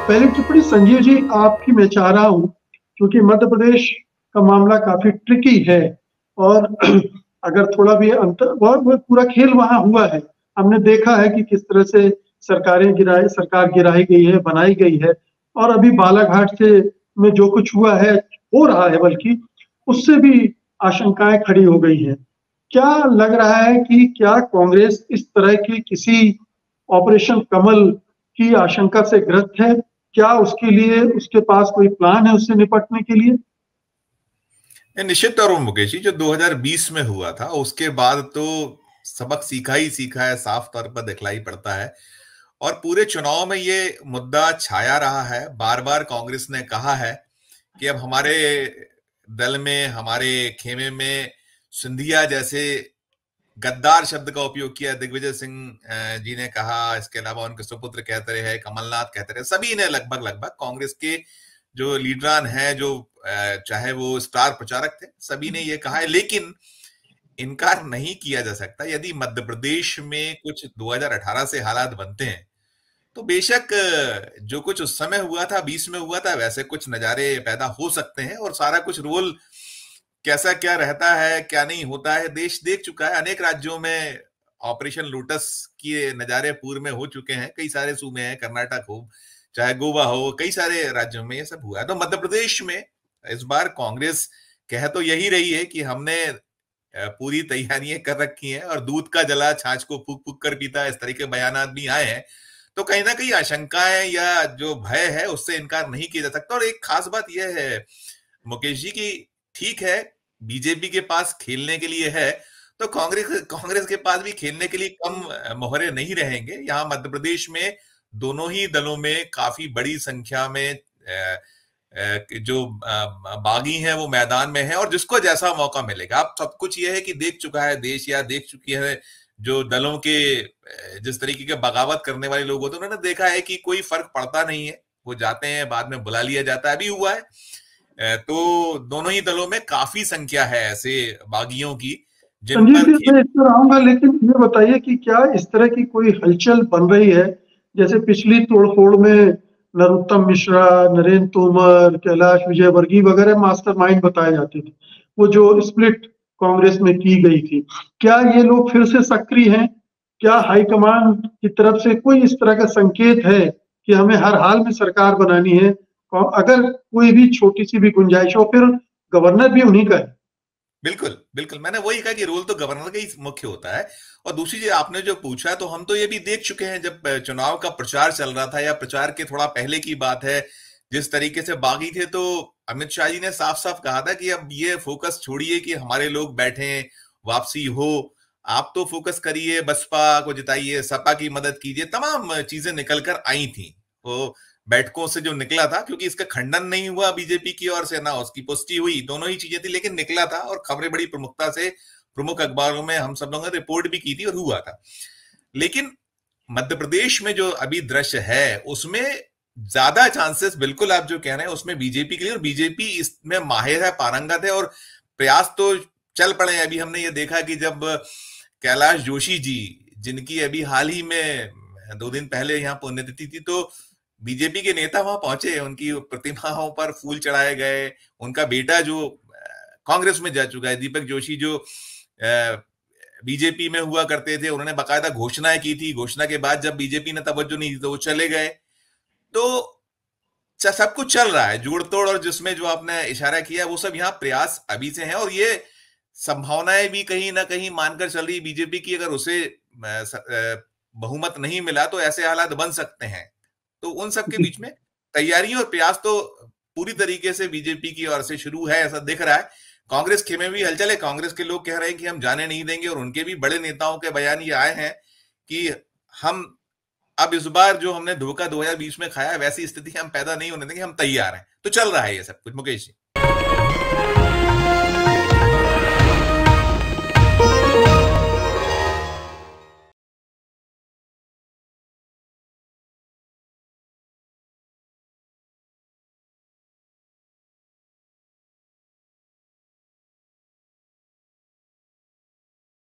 पहली टिप्पणी संजीव जी आपकी मैं चाह रहा हूँ, क्योंकि मध्य प्रदेश का मामला काफी ट्रिकी है और अगर थोड़ा भी अंतर वो पूरा खेल वहाँ हुआ है। हमने देखा है कि किस तरह से सरकार गिराई गई है, बनाई गई है और अभी बालाघाट से में जो कुछ हुआ है, हो रहा है बल्कि उससे भी आशंकाएं खड़ी हो गई हैं। क्या लग रहा है कि क्या कांग्रेस इस तरह की किसी ऑपरेशन कमल की आशंका से ग्रस्त है? क्या उसके लिए उसके पास कोई प्लान है उससे निपटने के लिए? निश्चित तौर पर मुकेश जी, जो 2020 में हुआ था उसके बाद तो सबक सीखा ही सीखा है, साफ तौर पर दिखलाई पड़ता है। और पूरे चुनाव में ये मुद्दा छाया रहा है। बार बार कांग्रेस ने कहा है कि अब हमारे दल में, हमारे खेमे में सिंधिया जैसे गद्दार शब्द का उपयोग किया दिग्विजय सिंह जी ने कहा, इसके अलावा उनके सुपुत्र कहते रहे, कमलनाथ कहते रहे, सभी ने लगभग लगभग कांग्रेस के जो लीडरान हैं, जो चाहे वो स्टार प्रचारक थे, सभी ने ये कहा है। लेकिन इनकार नहीं किया जा सकता, यदि मध्य प्रदेश में कुछ 2018 से हालात बनते हैं तो बेशक जो कुछ उस समय हुआ था, 20 में हुआ था, वैसे कुछ नजारे पैदा हो सकते हैं। और सारा कुछ रोल कैसा क्या रहता है, क्या नहीं होता है, देश देख चुका है। अनेक राज्यों में ऑपरेशन लोटस के नजारे पूर्व में हो चुके हैं, कई सारे सूबे हैं, कर्नाटक हो चाहे गोवा हो, कई सारे राज्यों में ये सब हुआ है। तो मध्य प्रदेश में इस बार कांग्रेस कह तो यही रही है कि हमने पूरी तैयारियां कर रखी हैं और दूध का जला छाछ को फूक फूक कर पीता, इस तरह के बयानात भी आए हैं। तो कहीं ना कहीं आशंकाएं या जो भय है उससे इनकार नहीं किया जा सकता। और एक खास बात यह है मुकेश जी की, ठीक है बीजेपी के पास खेलने के लिए है, तो कांग्रेस कांग्रेस के पास भी खेलने के लिए कम मोहरे नहीं रहेंगे। यहाँ मध्य प्रदेश में दोनों ही दलों में काफी बड़ी संख्या में जो बागी हैं वो मैदान में है और जिसको जैसा मौका मिलेगा। अब सब कुछ यह है कि देख चुका है देश, या देख चुकी है जो दलों के जिस तरीके के बगावत करने वाले लोग होते हैं, उन्होंने देखा है कि कोई फर्क पड़ता नहीं है, वो जाते हैं, बाद में बुला लिया जाता है। अभी हुआ है। तो दोनों ही दलों में काफी संख्या है ऐसे बागियों की जिन संजीव पर जी मैं इस पर आऊंगा, लेकिन ये बताइए कि क्या इस तरह की कोई हलचल बन रही है? जैसे पिछली तोड़फोड़ में नरोत्तम मिश्रा, नरेंद्र तोमर, कैलाश विजयवर्गीय वगैरह मास्टरमाइंड बताए जाते थे, वो जो स्प्लिट कांग्रेस में की गई थी। क्या ये लोग फिर से सक्रिय हैं? क्या हाईकमान की तरफ से कोई इस तरह का संकेत है कि हमें हर हाल में सरकार बनानी है, और अगर कोई भी छोटी सी भी गुंजाइश हो, फिर गवर्नर भी उन्हीं का है? बिल्कुल बिल्कुल, मैंने वही कहा कि रोल तो गवर्नर का ही मुख्य होता है। और दूसरी चीज आपने जो पूछा, तो हम तो ये भी देख चुके हैं, जब चुनाव का प्रचार चल रहा था या प्रचार के थोड़ा पहले की बात है, जिस तरीके से बागी थे, तो अमित शाह जी ने साफ साफ कहा था कि अब ये फोकस छोड़िए कि हमारे लोग बैठे, वापसी हो, आप तो फोकस करिए, बसपा को जिताइए, सपा की मदद कीजिए। तमाम चीजें निकल कर आई थी वो बैठकों से जो निकला था, क्योंकि इसका खंडन नहीं हुआ बीजेपी की ओर से, ना उसकी पुष्टि हुई, दोनों ही चीजें थी, लेकिन निकला था और खबरें बड़ी प्रमुखता से प्रमुख अखबारों में हम सब लोगों ने रिपोर्ट भी की थी और हुआ था। लेकिन मध्य प्रदेश में जो अभी दृश्य है उसमें ज्यादा चांसेस, बिल्कुल आप जो कह रहे हैं, उसमें बीजेपी के लिए, और बीजेपी इसमें माहिर है, पारंगत है, और प्रयास तो चल पड़े हैं। अभी हमने ये देखा कि जब कैलाश जोशी जी, जिनकी अभी हाल ही में 2 दिन पहले यहाँ पुण्यतिथि थी, तो बीजेपी के नेता वहां पहुंचे, उनकी प्रतिमाओं पर फूल चढ़ाए गए। उनका बेटा जो कांग्रेस में जा चुका है, दीपक जोशी, जो बीजेपी में हुआ करते थे, उन्होंने बाकायदा घोषणाएं की थी। घोषणा के बाद जब बीजेपी ने तवज्जो नहीं दी तो वो चले गए। तो सब कुछ चल रहा है जोड़ तोड़, और जिसमें जो आपने इशारा किया वो सब यहाँ प्रयास अभी से हैं। और ये संभावनाएं भी कहीं ना कहीं मानकर चल रही बीजेपी की, अगर उसे बहुमत नहीं मिला तो ऐसे हालात बन सकते हैं। तो उन सब के बीच में तैयारी और प्रयास तो पूरी तरीके से बीजेपी की ओर से शुरू है, ऐसा दिख रहा है। कांग्रेस के में भी हलचल है, कांग्रेस के लोग कह रहे हैं कि हम जाने नहीं देंगे, और उनके भी बड़े नेताओं के बयान ये आए हैं कि हम अब इस बार जो हमने धोखा 2020 में खाया, वैसी स्थिति हम पैदा नहीं होने देंगे, हम तैयार हैं। तो चल रहा है ये सब कुछ मुकेश जी।